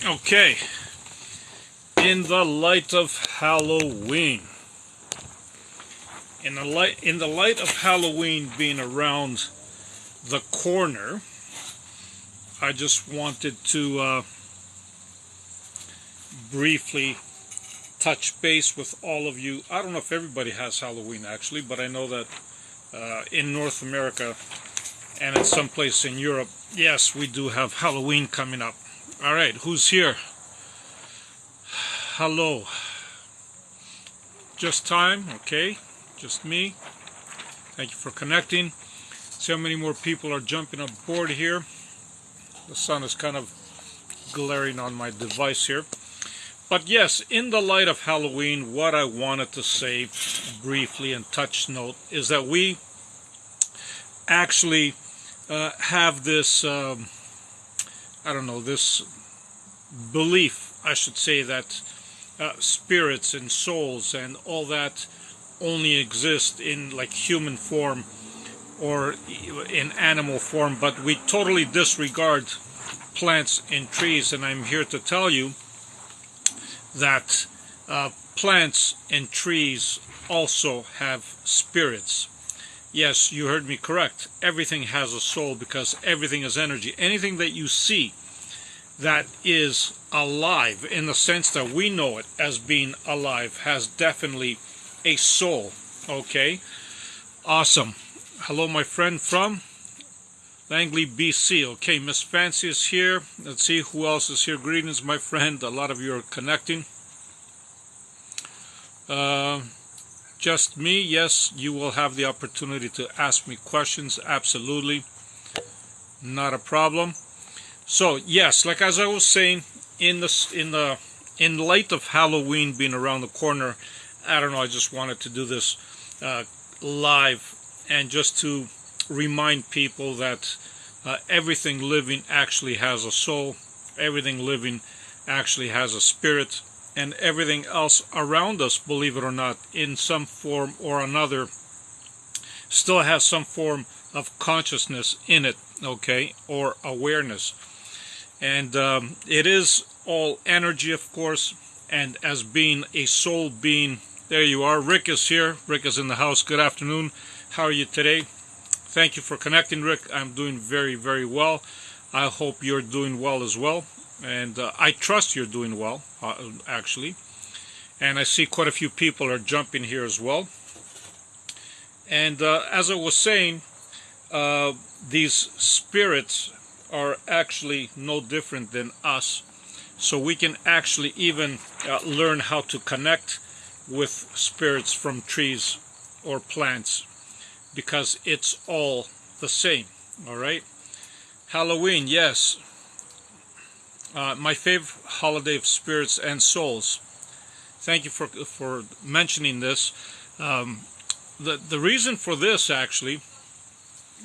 Okay, in the light of Halloween, in the light of Halloween being around the corner, I just wanted to briefly touch base with all of you. I don't know if everybody has Halloween actually, but I know that in North America and in some place in Europe, yes, we do have Halloween coming up. All right, who's here? Hello. Just time, okay. Just me. Thank you for connecting. See how many more people are jumping aboard here. The sun is kind of glaring on my device here. But yes, in the light of Halloween, what I wanted to say briefly and touch note is that we actually have this, this belief, I should say, that spirits and souls and all that only exist in like human form or in animal form, but we totally disregard plants and trees. And I'm here to tell you that plants and trees also have spirits. Yes, you heard me correct. Everything has a soul because everything is energy. Anything that you see that is alive, in the sense that we know it as being alive, has definitely a soul. Okay? Awesome. Hello, my friend from Langley, BC. Okay, Miss Fancy is here. Let's see who else is here. Greetings, my friend. A lot of you are connecting. Just me? Yes, you will have the opportunity to ask me questions. Absolutely. Not a problem. So, yes, like as I was saying, in light of Halloween being around the corner, I don't know, I just wanted to do this live and just to remind people that everything living actually has a soul, everything living actually has a spirit, and everything else around us, believe it or not, in some form or another, still has some form of consciousness in it, okay, or awareness. And it is all energy, of course, and as being a soul being, there you are. Rick is here. Rick is in the house. Good afternoon. How are you today? Thank you for connecting, Rick. I'm doing very, very well. I hope you're doing well as well. And I trust you're doing well, actually. And I see quite a few people are jumping here as well. And as I was saying, these spirits are actually no different than us. So we can actually even learn how to connect with spirits from trees or plants, because it's all the same. All right. Halloween, yes. My favorite holiday of spirits and souls. Thank you for mentioning this. The reason for this, actually,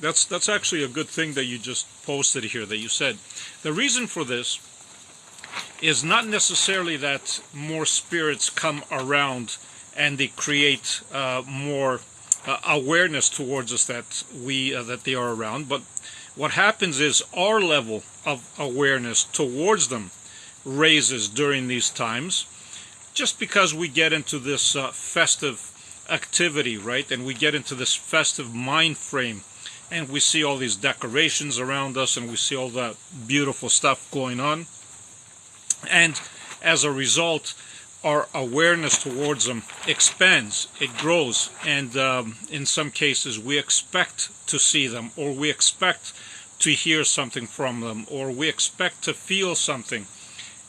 that's actually a good thing that you just posted here, that you said. The reason for this is not necessarily that more spirits come around and they create more awareness towards us that they are around, but what happens is our level of awareness towards them raises during these times, just because we get into this festive activity, right? And we get into this festive mind frame, and we see all these decorations around us, and we see all that beautiful stuff going on. And as a result, our awareness towards them expands, it grows, and in some cases we expect to see them, or we expect to hear something from them, or we expect to feel something.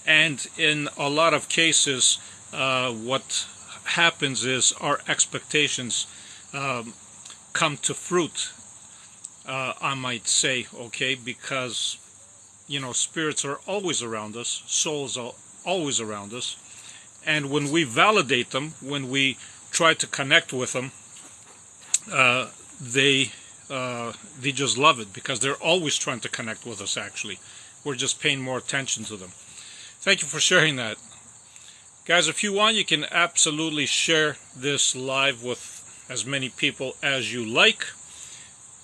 And in a lot of cases, what happens is our expectations come to fruit, I might say, okay, because spirits are always around us, souls are always around us, and when we validate them, when we try to connect with them, they just love it, because they're always trying to connect with us. Actually, we're just paying more attention to them. Thank you for sharing that, guys. If you want, you can absolutely share this live with as many people as you like.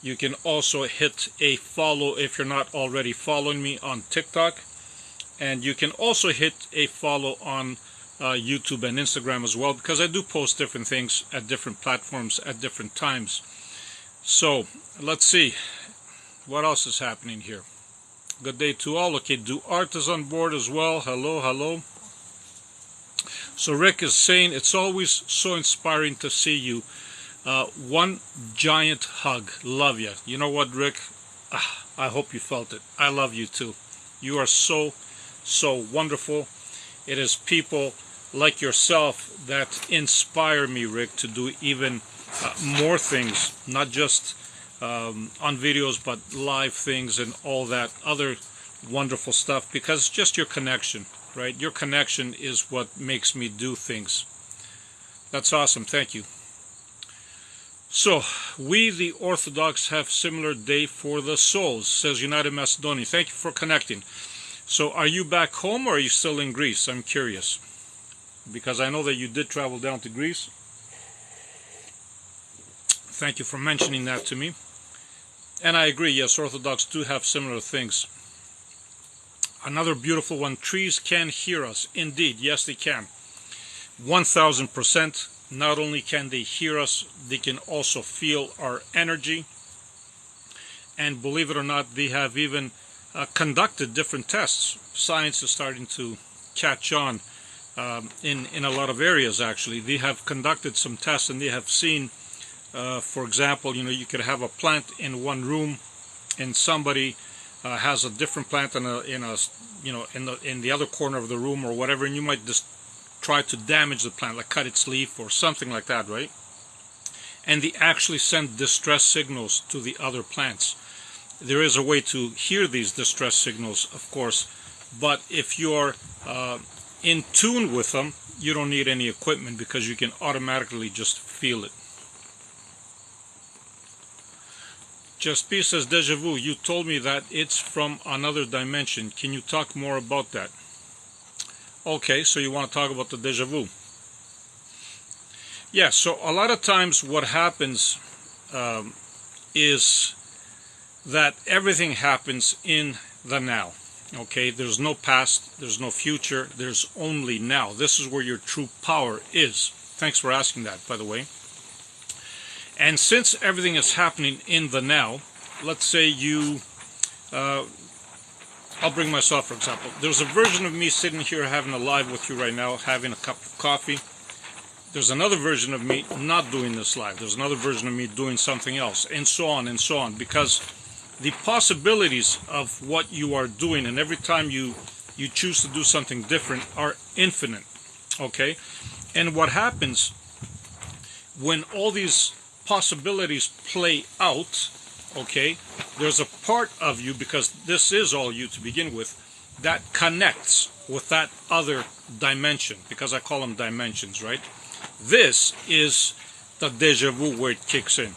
You can also hit a follow if you're not already following me on TikTok. And you can also hit a follow on YouTube and Instagram as well, because I do post different things at different platforms at different times. So let's see what else is happening here. Good day to all. Okay, Duarte is on board as well. Hello, hello. So Rick is saying it's always so inspiring to see you. One giant hug. Love you. You know what, Rick? I hope you felt it. I love you too. You are so wonderful. It is people like yourself that inspire me, Rick, to do even more things, not just on videos, but live things and all that other wonderful stuff, because it's just your connection, right? Your connection is what makes me do things. That's awesome. Thank you. So, we the Orthodox have similar day for the souls, says United Macedonia. Thank you for connecting. So, are you back home or are you still in Greece? I'm curious, because I know that you did travel down to Greece. Thank you for mentioning that to me. And I agree, yes, Orthodox do have similar things. Another beautiful one, trees can hear us. Indeed, yes, they can. 1000%. Not only can they hear us, they can also feel our energy. And believe it or not, they have even conducted different tests. Science is starting to catch on in a lot of areas, actually. They have conducted some tests and they have seen, for example, you could have a plant in one room and somebody has a different plant in the other corner of the room or whatever, and you might just try to damage the plant, like cut its leaf or something like that, right? And they actually send distress signals to the other plants. There is a way to hear these distress signals, of course, but if you're in tune with them, you don't need any equipment because you can automatically just feel it. Just P says, Deja Vu, you told me that it's from another dimension. Can you talk more about that? Okay, so you want to talk about the Deja Vu. Yeah, so a lot of times what happens is that everything happens in the now. Okay, there's no past, there's no future, there's only now. This is where your true power is. Thanks for asking that, by the way. And since everything is happening in the now, let's say you, I'll bring myself for example. There's a version of me sitting here having a live with you right now, having a cup of coffee. There's another version of me not doing this live. There's another version of me doing something else, and so on, because the possibilities of what you are doing, and every time you choose to do something different, are infinite, okay? And what happens when all these possibilities play out, okay, there's a part of you, because this is all you to begin with, that connects with that other dimension, because I call them dimensions, right? This is the deja vu where it kicks in.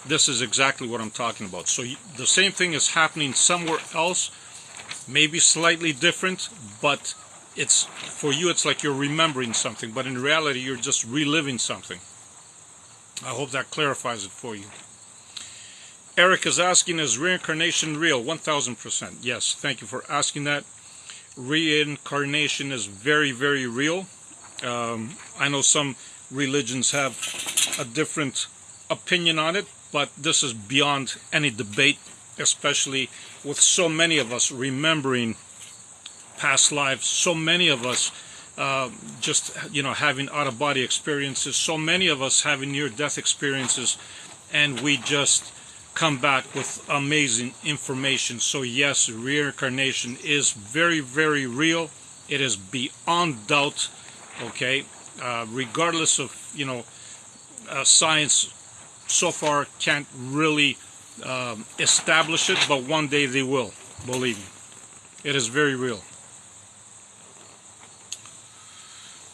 This is exactly what I'm talking about. So the same thing is happening somewhere else, maybe slightly different, but it's for you it's like you're remembering something, but in reality you're just reliving something. I hope that clarifies it for you. Eric is asking, is reincarnation real? 1000%. Yes, thank you for asking that. Reincarnation is very, very real. I know some religions have a different opinion on it, but this is beyond any debate, especially with so many of us remembering past lives, so many of us just having out-of-body experiences, so many of us having near-death experiences, and we just come back with amazing information. So yes, reincarnation is very, very real. It is beyond doubt, okay? Regardless of, science so far can't really establish it, but one day they will, believe me. It is very real.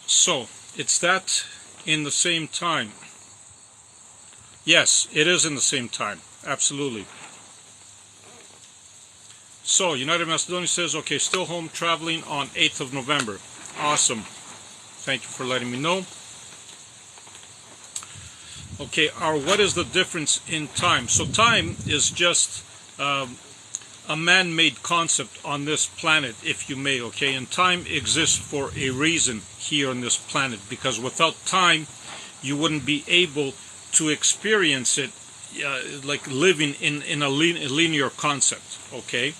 So, it's that in the same time. Yes, it is in the same time. Absolutely. So, United Macedonia says, okay, still home traveling on 8th of November. Awesome. Thank you for letting me know. Okay, what is the difference in time? So time is just a man-made concept on this planet, if you may, okay? And time exists for a reason here on this planet, because without time, you wouldn't be able to experience it like living in a linear concept, okay?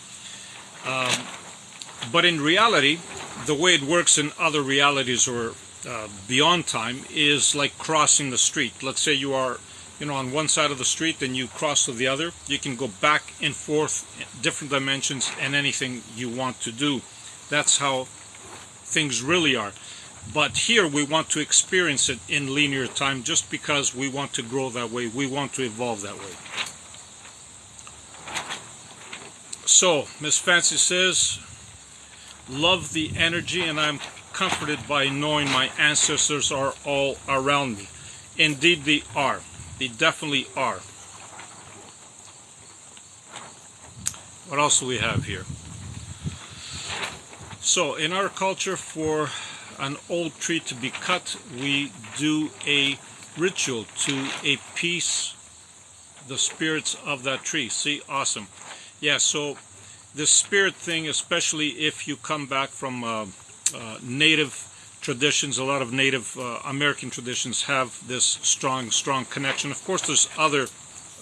But in reality, the way it works in other realities or beyond time is like crossing the street. Let's say you are, on one side of the street, then you cross to the other. You can go back and forth, different dimensions, and anything you want to do. That's how things really are. But here we want to experience it in linear time just because we want to grow that way. We want to evolve that way. So, Miss Fancy says, love the energy, and I'm comforted by knowing my ancestors are all around me. Indeed they are. They definitely are. What else do we have here? So in our culture, for an old tree to be cut, we do a ritual to appease the spirits of that tree. See, awesome. Yeah, so this spirit thing, especially if you come back from native traditions, a lot of Native American traditions have this strong connection. Of course, there's other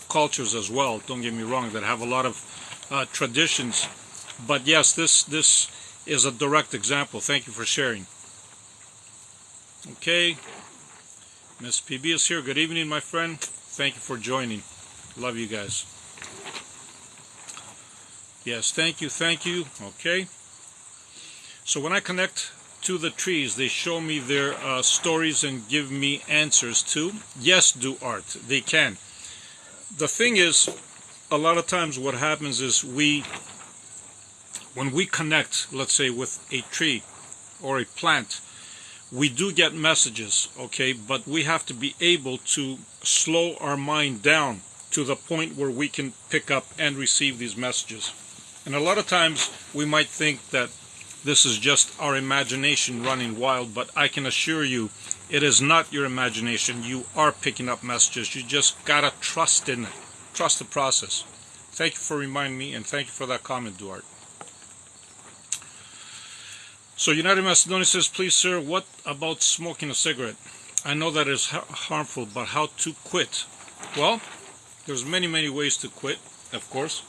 cultures as well, don't get me wrong, that have a lot of traditions. But yes, this is a direct example. Thank you for sharing. Okay, Miss PB is here. Good evening, my friend. Thank you for joining. Love you guys. Yes, thank you. Okay. So when I connect to the trees, they show me their stories and give me answers too. Yes, do art. They can. The thing is, a lot of times what happens is when we connect, let's say, with a tree or a plant, we do get messages, okay? But we have to be able to slow our mind down to the point where we can pick up and receive these messages. And a lot of times we might think that this is just our imagination running wild, but I can assure you it is not your imagination. You are picking up messages. You just gotta trust in it. Trust the process. Thank you for reminding me, and thank you for that comment, Duarte. So United Macedonia says, please sir, what about smoking a cigarette? I know that is harmful, but how to quit? Well, there's many ways to quit, of course.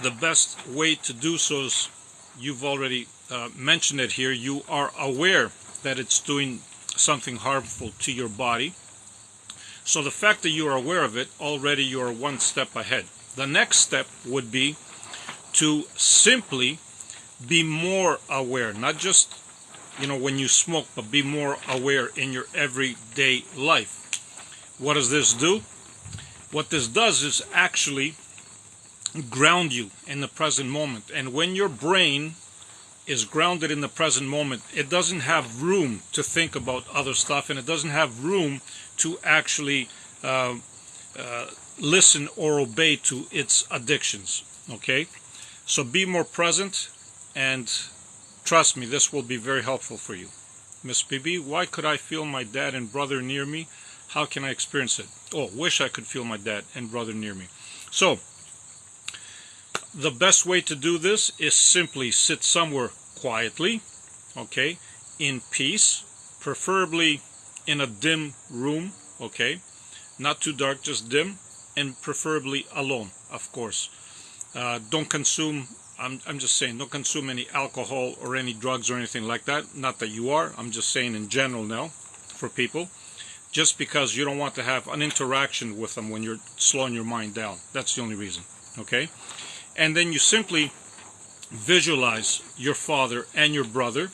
The best way to do so is, you've already mentioned it here, you are aware that it's doing something harmful to your body. So the fact that you are aware of it, already you are one step ahead. The next step would be to simply be more aware, not just when you smoke, but be more aware in your everyday life. What does this do? What this does is actually ground you in the present moment. And when your brain is grounded in the present moment, it doesn't have room to think about other stuff, and it doesn't have room to actually listen or obey to its addictions. Okay, so be more present, and trust me, this will be very helpful for you. Miss PB, why could I feel my dad and brother near me? How can I experience it? Oh, wish I could feel my dad and brother near me. So the best way to do this is simply sit somewhere quietly, okay, in peace, preferably in a dim room, okay, not too dark, just dim, and preferably alone, of course. Don't consume, I'm just saying, don't consume any alcohol or any drugs or anything like that. Not that you are, I'm just saying in general now for people, just because you don't want to have an interaction with them when you're slowing your mind down. That's the only reason, okay? And then you simply visualize your father and your brother.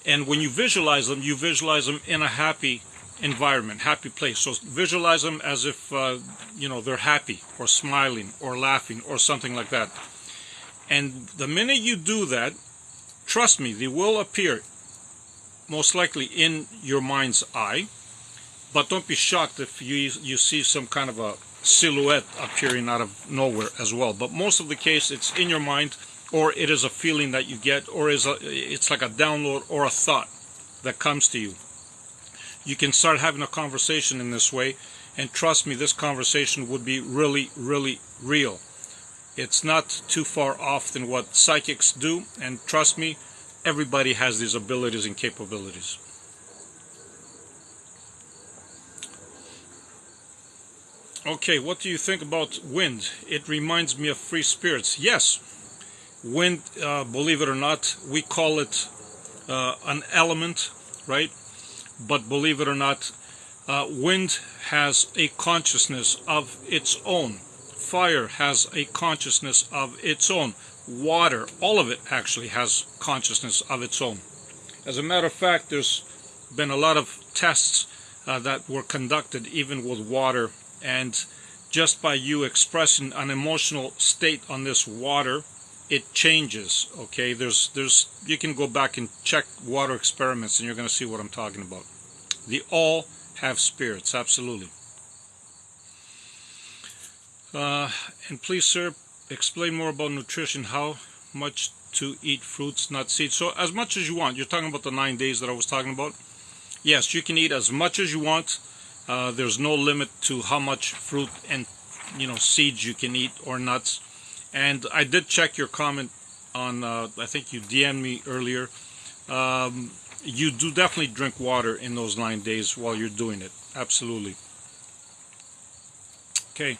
And when you visualize them in a happy environment, happy place. So visualize them as if, they're happy or smiling or laughing or something like that. And the minute you do that, trust me, they will appear most likely in your mind's eye. But don't be shocked if you see some kind of a silhouette appearing out of nowhere as well. But most of the case, it's in your mind, or it is a feeling that you get, or it's like a download or a thought that comes to you. You can start having a conversation in this way, and trust me, this conversation would be really, really real. It's not too far off than what psychics do, and trust me, everybody has these abilities and capabilities. Okay, what do you think about wind? It reminds me of free spirits. Yes, wind, believe it or not, we call it an element, right? But believe it or not, wind has a consciousness of its own. Fire has a consciousness of its own. Water, all of it actually has consciousness of its own. As a matter of fact, there's been a lot of tests that were conducted even with water, and just by you expressing an emotional state on this water, it changes. Okay, there's you can go back and check water experiments and you're going to see what I'm talking about. They all have spirits, absolutely. And please, sir, explain more about nutrition. How much to eat fruits, not seeds? So as much as you want. You're talking about the 9 days that I was talking about. Yes, you can eat as much as you want. There's no limit to how much fruit and seeds you can eat, or nuts. And I did check your comment on, I think you DM'd me earlier. You do definitely drink water in those 9 days while you're doing it. Absolutely. Okay.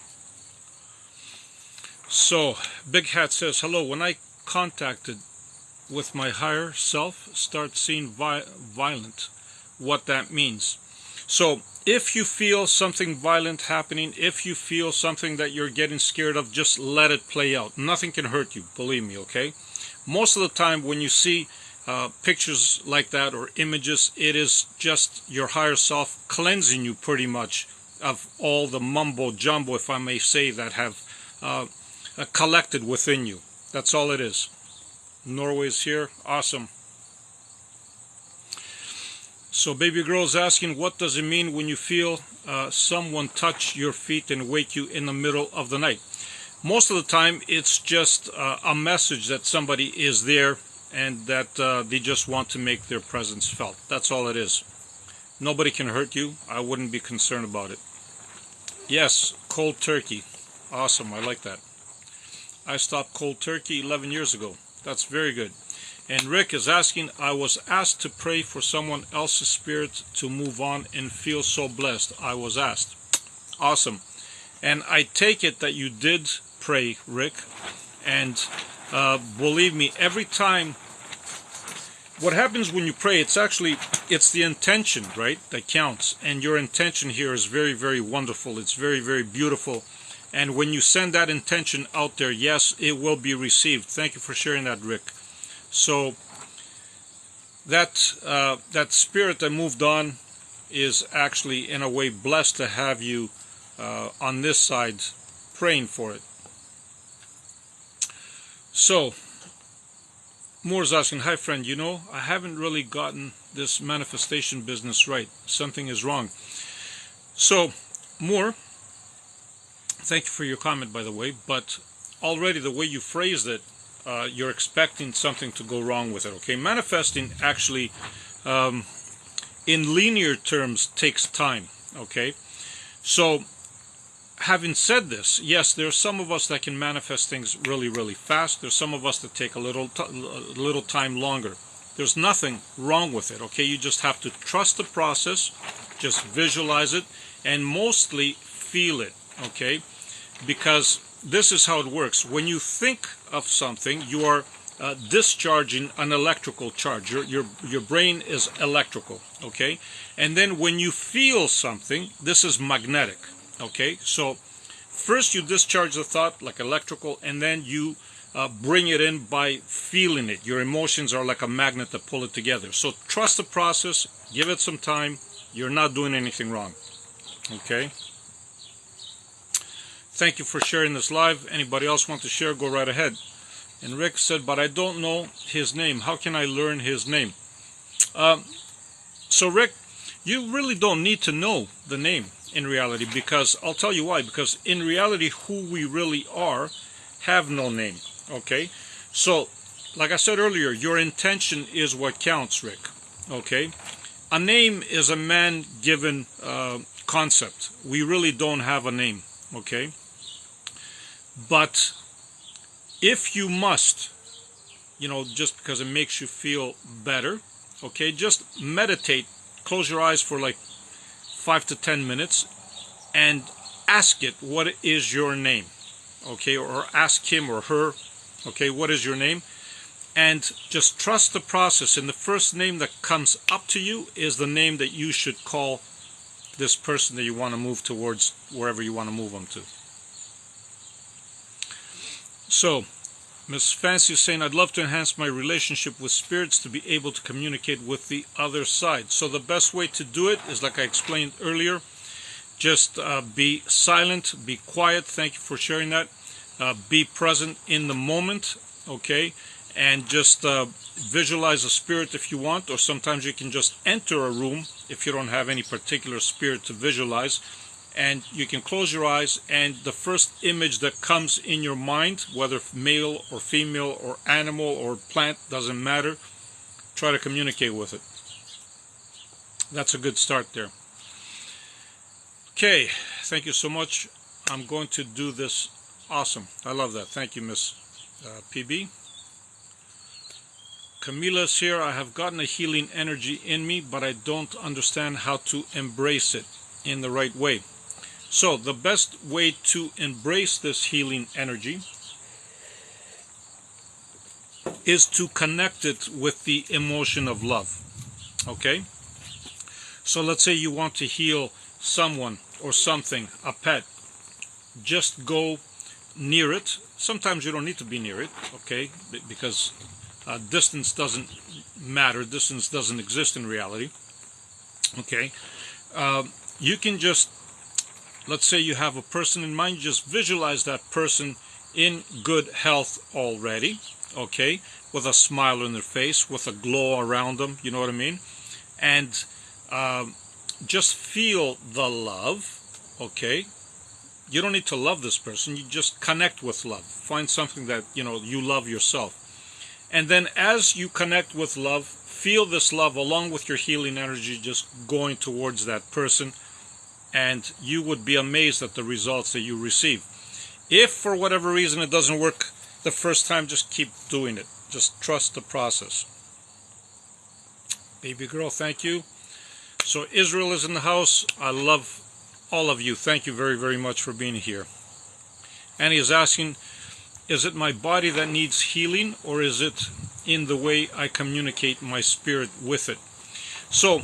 So, Big Hat says, hello, when I contacted with my higher self, start seeing violent, what that means. So, if you feel something violent happening, if you feel something that you're getting scared of, just let it play out. Nothing can hurt you, believe me, okay? Most of the time when you see pictures like that or images, it is just your higher self cleansing you pretty much of all the mumbo jumbo, if I may say, that have collected within you. That's all it is. Norway's here. Awesome. So baby girl is asking, what does it mean when you feel someone touch your feet and wake you in the middle of the night? Most of the time it's just a message that somebody is there and that they just want to make their presence felt. That's all it is. Nobody can hurt you. I wouldn't be concerned about it. Yes, cold turkey. Awesome, I like that. I stopped cold turkey 11 years ago. That's very good. And Rick is asking, I was asked to pray for someone else's spirit to move on and feel so blessed. I was asked. Awesome. And I take it that you did pray, Rick. And believe me, every time, what happens when you pray, it's the intention, right, that counts. And your intention here is very, very wonderful. It's very, very beautiful. And when you send that intention out there, yes, it will be received. Thank you for sharing that, Rick. So that spirit that moved on is actually, in a way, blessed to have you on this side praying for it. So, Moore's asking, hi friend, I haven't really gotten this manifestation business right. Something is wrong. So, Moore, thank you for your comment, by the way, but already the way you phrased it, you're expecting something to go wrong with it, okay? Manifesting actually, in linear terms, takes time, okay? So, having said this, yes, there are some of us that can manifest things really, really fast. There's some of us that take a little time longer. There's nothing wrong with it, okay? You just have to trust the process, just visualize it, and mostly feel it, okay? Because this is how it works. When you think of something, you are discharging an electrical charge. Your brain is electrical, okay? And then when you feel something, this is magnetic, okay? So first you discharge the thought like electrical, and then you bring it in by feeling it. Your emotions are like a magnet that pull it together. So trust the process, give it some time. You're not doing anything wrong, okay? Thank you for sharing this live. Anybody else want to share, go right ahead. And Rick said, but I don't know his name. How can I learn his name? So Rick, you really don't need to know the name in reality, because I'll tell you why. Because in reality, who we really are have no name, okay? So, like I said earlier, your intention is what counts, Rick, okay? A name is a man-given concept. We really don't have a name, okay? But if you must, just because it makes you feel better, okay, just meditate, close your eyes for like 5 to 10 minutes and ask it, what is your name? Okay, or ask him or her, okay, what is your name? And just trust the process, and the first name that comes up to you is the name that you should call this person that you want to move towards wherever you want to move them to. So, Miss Fancy is saying, I'd love to enhance my relationship with spirits to be able to communicate with the other side. So the best way to do it is, like I explained earlier, just be silent, be quiet. Thank you for sharing that. Be present in the moment, okay? And just visualize a spirit if you want, or sometimes you can just enter a room if you don't have any particular spirit to visualize, and you can close your eyes, and the first image that comes in your mind, whether male or female or animal or plant, doesn't matter, try to communicate with it. That's a good start there. Okay, thank you so much. I'm going to do this. Awesome. I love that. Thank you, Miss PB. Camila's here. I have gotten a healing energy in me, but I don't understand how to embrace it in the right way. So the best way to embrace this healing energy is to connect it with the emotion of love. Okay? So let's say you want to heal someone or something, a pet. Just go near it. Sometimes you don't need to be near it, okay? Because distance doesn't matter. Distance doesn't exist in reality. Okay? You can just, let's say you have a person in mind, just visualize that person in good health already, okay? With a smile on their face, with a glow around them, you know what I mean? And just feel the love, okay? You don't need to love this person, you just connect with love. Find something that, you love yourself. And then as you connect with love, feel this love along with your healing energy just going towards that person, and you would be amazed at the results that you receive. If for whatever reason it doesn't work the first time, just keep doing it. Just trust the process. Baby girl, thank you. So Israel is in the house. I love all of you. Thank you very, very much for being here. And he is asking, is it my body that needs healing, or is it in the way I communicate my spirit with it? So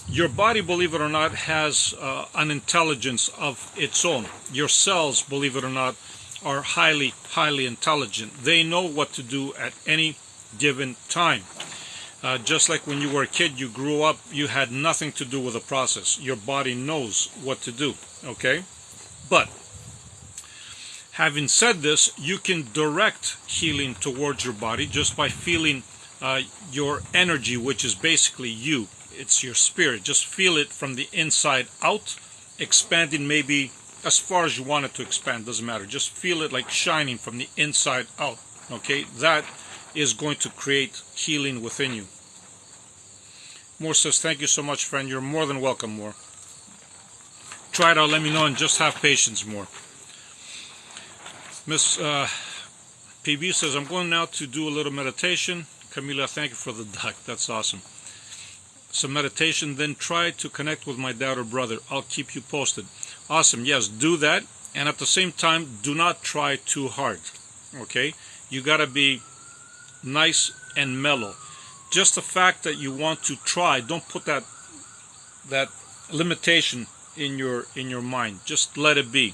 your body, believe it or not, has an intelligence of its own. Your cells, believe it or not, are highly, highly intelligent. They know what to do at any given time. Just like when you were a kid, you grew up, you had nothing to do with the process. Your body knows what to do, okay? But having said this, you can direct healing towards your body just by feeling your energy, which is basically you. It's your spirit. Just feel it from the inside out, expanding maybe as far as you want it to expand. Doesn't matter. Just feel it like shining from the inside out, okay? That is going to create healing within you. Moore says, thank you so much, friend. You're more than welcome, Moore. Try it out, let me know, and just have patience, Moore. Miss PB says, I'm going now to do a little meditation. Camila, thank you for the duck. That's awesome. Some meditation, then try to connect with my dad or brother. I'll keep you posted. Awesome. Yes, do that. And at the same time, do not try too hard. Okay? You got to be nice and mellow. Just the fact that you want to try, don't put that limitation in your mind. Just let it be,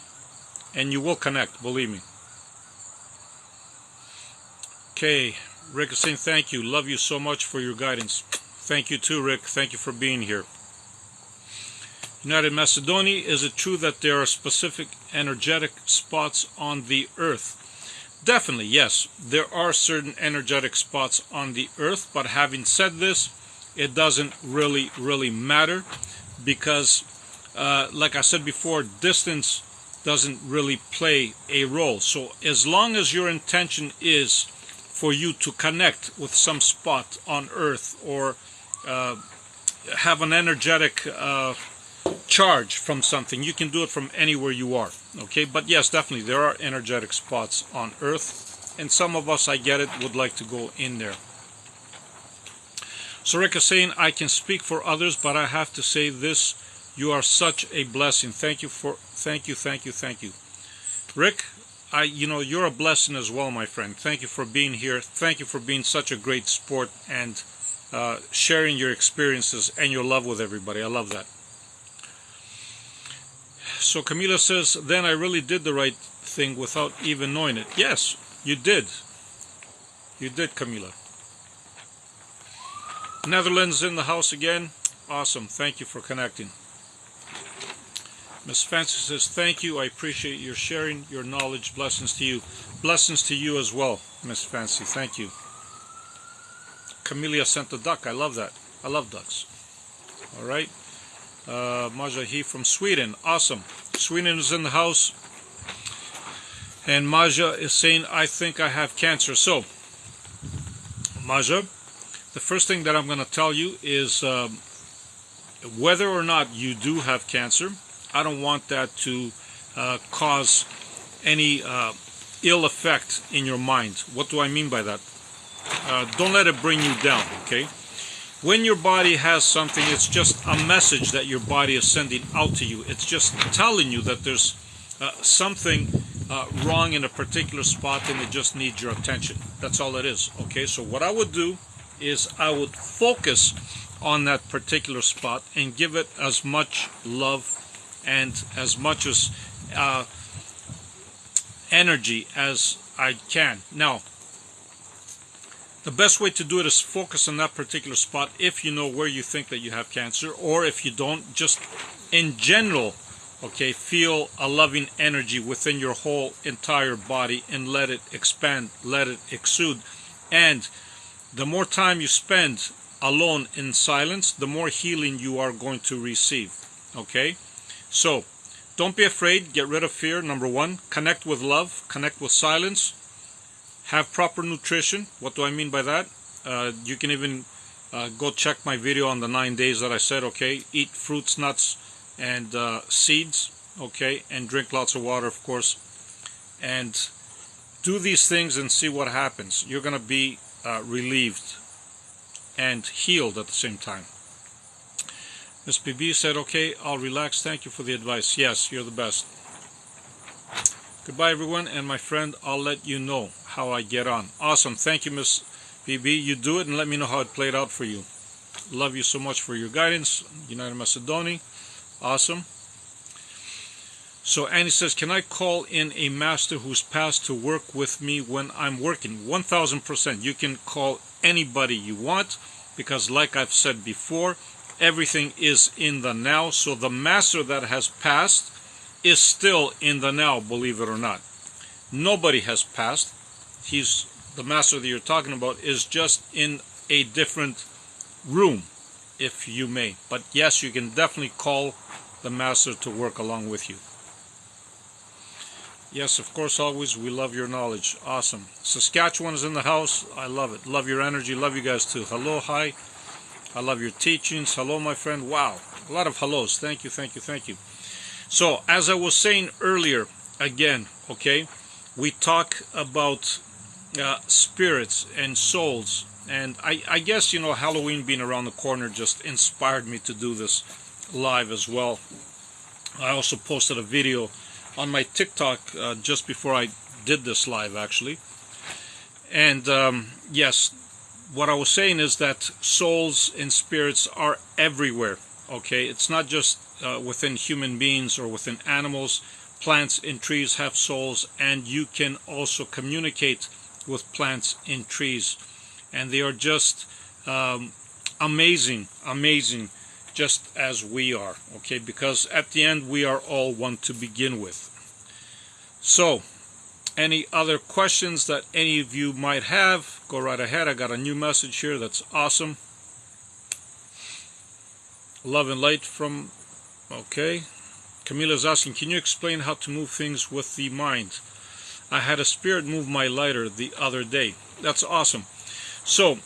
and you will connect, believe me. Okay, Rick is saying thank you. Love you so much for your guidance. Thank you too, Rick. Thank you for being here. United Macedonia, is it true that there are specific energetic spots on the earth? Definitely, yes. There are certain energetic spots on the earth, but having said this, it doesn't really matter, because like I said before, distance doesn't really play a role. So as long as your intention is for you to connect with some spot on earth, or have an energetic charge from something, you can do it from anywhere you are. Okay, but yes, definitely there are energetic spots on Earth, and some of us, I get it, would like to go in there. So Rick is saying, I can speak for others, but I have to say this: you are such a blessing. Thank you, thank you, Rick. You're a blessing as well, my friend. Thank you for being here. Thank you for being such a great sport and sharing your experiences and your love with everybody. I love that. So Camila says, then I really did the right thing without even knowing it. Yes, you did. You did, Camila. Netherlands in the house again. Awesome. Thank you for connecting. Miss Fancy says, thank you. I appreciate your sharing your knowledge. Blessings to you. Blessings to you as well, Miss Fancy. Thank you. Camellia sent a duck. I love that. I love ducks. All right. Maja he from Sweden. Awesome. Sweden is in the house. And Maja is saying, I think I have cancer. So, Maja, the first thing that I'm going to tell you is whether or not you do have cancer, I don't want that to cause any ill effect in your mind. What do I mean by that? Don't let it bring you down, okay? When your body has something, it's just a message that your body is sending out to you. It's just telling you that there's something wrong in a particular spot and it just needs your attention. That's all it is, okay? So what I would do is I would focus on that particular spot and give it as much love and as much as energy as I can. Now, the best way to do it is focus on that particular spot if you know where you think that you have cancer, or if you don't, just in general, okay, feel a loving energy within your whole entire body and let it expand, let it exude. And the more time you spend alone in silence, the more healing you are going to receive, okay? So, don't be afraid. Get rid of fear, number one. Connect with love. Connect with silence. Have proper nutrition. What do I mean by that? You can even go check my video on the 9 days that I said, okay? Eat fruits, nuts, and seeds, okay? And drink lots of water, of course. And do these things and see what happens. You're going to be relieved and healed at the same time. Miss BB said, okay, I'll relax. Thank you for the advice. Yes, you're the best. Goodbye, everyone. And my friend, I'll let you know how I get on. Awesome. Thank you, Miss BB. You do it and let me know how it played out for you. Love you so much for your guidance. United Macedonia. Awesome. So Annie says, can I call in a master who's passed to work with me when I'm working? 1000%. You can call anybody you want, because like I've said before, everything is in the now. So the master that has passed is still in the now, believe it or not. Nobody has passed. He's the master that you're talking about is just in a different room, if you may. But yes, you can definitely call the master to work along with you. Yes, of course, always. We love your knowledge. Awesome. Saskatchewan is in the house. I love it. Love your energy. Love you guys too. Hello, hi. I love your teachings. Hello, my friend. Wow. A lot of hellos. Thank you, thank you, thank you. So, as I was saying earlier, again, okay, we talk about spirits and souls. And I guess, you know, Halloween being around the corner just inspired me to do this live as well. I also posted a video on my TikTok just before I did this live, actually. And yes, what I was saying is that souls and spirits are everywhere, okay? It's not just within human beings or within animals. Plants and trees have souls, and you can also communicate with plants and trees. And they are just amazing, amazing, just as we are, okay? Because at the end, we are all one to begin with. So, any other questions that any of you might have, go right ahead. I got a new message here. That's awesome. Love and light from, okay. Camila's asking, can you explain how to move things with the mind? I had a spirit move my lighter the other day. That's awesome. So,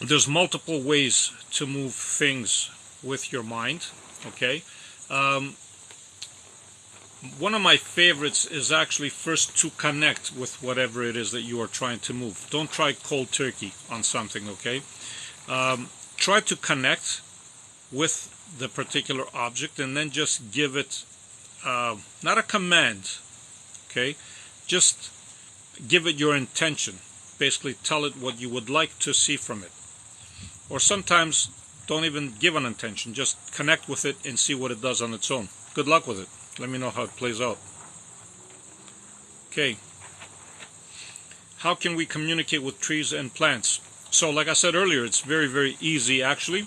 there's multiple ways to move things with your mind. Okay. Um, One of my favorites is actually first to connect with whatever it is that you are trying to move. Don't try cold turkey on something, okay? Try to connect with the particular object and then just give it, not a command, okay? Just give it your intention. Basically tell it what you would like to see from it. Or sometimes don't even give an intention. Just connect with it and see what it does on its own. Good luck with it. Let me know how it plays out. Okay. How can we communicate with trees and plants? So like I said earlier, it's very, very easy actually.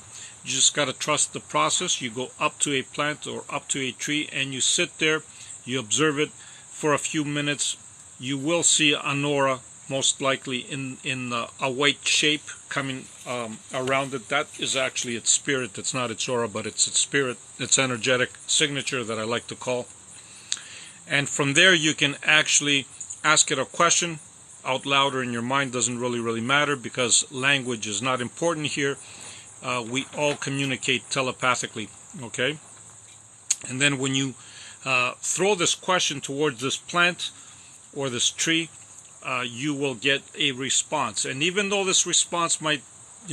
You just got to trust the process. You go up to a plant or up to a tree and you sit there. You observe it for a few minutes. You will see an aura, most likely in a white shape coming around it. That is actually its spirit. It's not its aura, but it's its spirit, its energetic signature that I like to call. And from there you can actually ask it a question out loud or in your mind. Doesn't really matter because language is not important here. We all communicate telepathically, okay? And then when you throw this question towards this plant or this tree, you will get a response. And even though this response might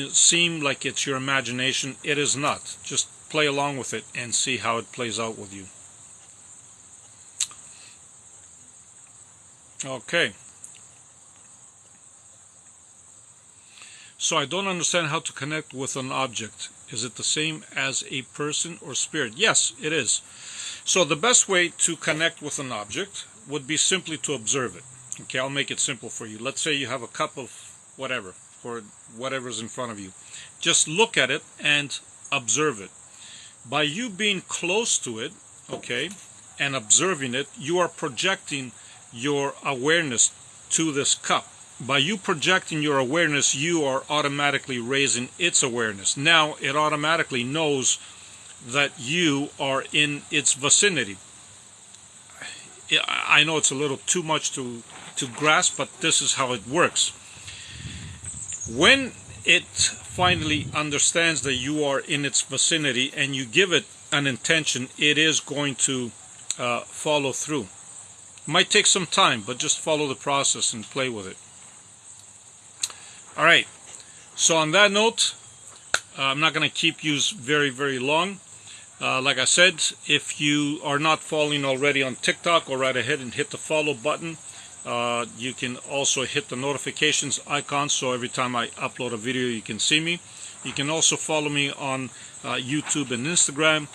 seem like it's your imagination, it is not. Just play along with it and see how it plays out with you. Okay. So I don't understand how to connect with an object. Is it the same as a person or spirit? Yes, it is. So the best way to connect with an object would be simply to observe it. Okay, I'll make it simple for you. Let's say you have a cup of whatever, or whatever's in front of you. Just look at it and observe it. By you being close to it, okay, and observing it, you are projecting your awareness to this cup. By you projecting your awareness, you are automatically raising its awareness. Now it automatically knows that you are in its vicinity. I know it's a little too much to grasp, but this is how it works. When it finally understands that you are in its vicinity and you give it an intention, it is going to follow through. It might take some time, but just follow the process and play with it. Alright, so on that note, I'm not going to keep you very long. Like I said, if you are not following already on TikTok, go right ahead and hit the follow button. You can also hit the notifications icon so every time I upload a video you can see me. You can also follow me on YouTube and Instagram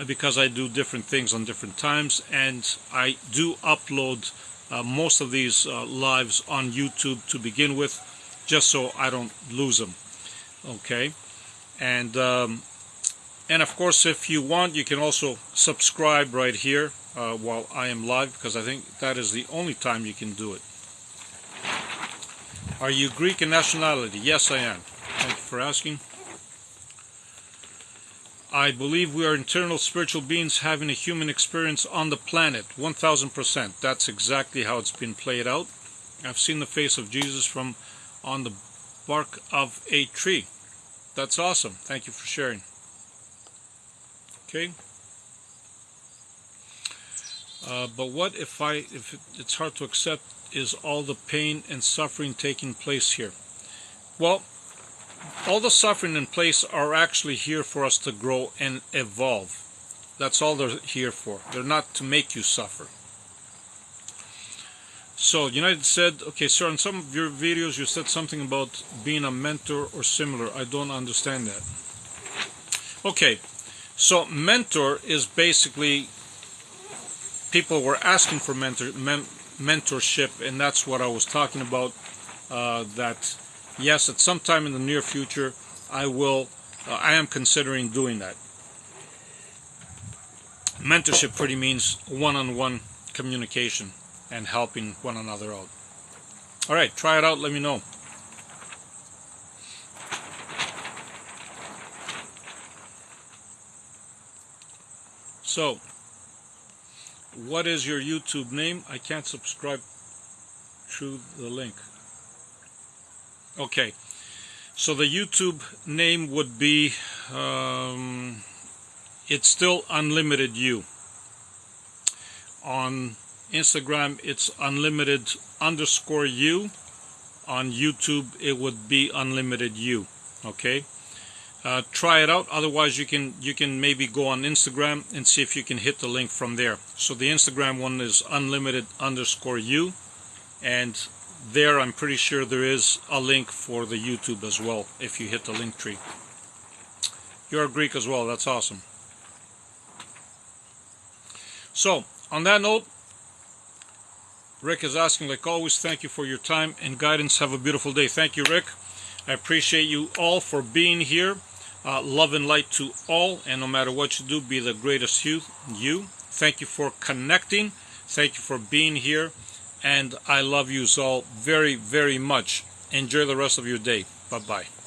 because I do different things on different times, and I do upload most of these lives on YouTube to begin with, just so I don't lose them. Okay, and of course, if you want, you can also subscribe right here while I am live, because I think that is the only time you can do it. Are you Greek in nationality? Yes, I am. Thank you for asking. I believe we are internal spiritual beings having a human experience on the planet. 1000%. That's exactly how it's been played out. I've seen the face of Jesus from on the bark of a tree. That's awesome. Thank you for sharing. Okay. But what if it's hard to accept is all the pain and suffering taking place here? Well, all the suffering in place are actually here for us to grow and evolve. That's all they're here for. They're not to make you suffer. So United said, okay, sir, in some of your videos you said something about being a mentor or similar. I don't understand that. Okay, so mentor is basically, people were asking for mentorship, and that's what I was talking about. That yes, at some time in the near future, I am considering doing that. Mentorship pretty means one-on-one communication and helping one another out. All right, try it out. Let me know. So, what is your YouTube name? I can't subscribe through the link. Okay, so the YouTube name would be it's still unlimited you. On Instagram, it's unlimited_you. On YouTube, it would be unlimited you. Okay, try it out. Otherwise, you can maybe go on Instagram and see if you can hit the link from there. So the Instagram one is unlimited_you, and there I'm pretty sure there is a link for the YouTube as well if you hit the link tree. You're a Greek as well. That's awesome. So on that note, Rick is asking, like always, thank you for your time and guidance. Have a beautiful day. Thank you, Rick. I appreciate you all for being here. Love and light to all, and no matter what you do, be the greatest you. Thank you for connecting. Thank you for being here, and I love you all very, very much. Enjoy the rest of your day. Bye-bye.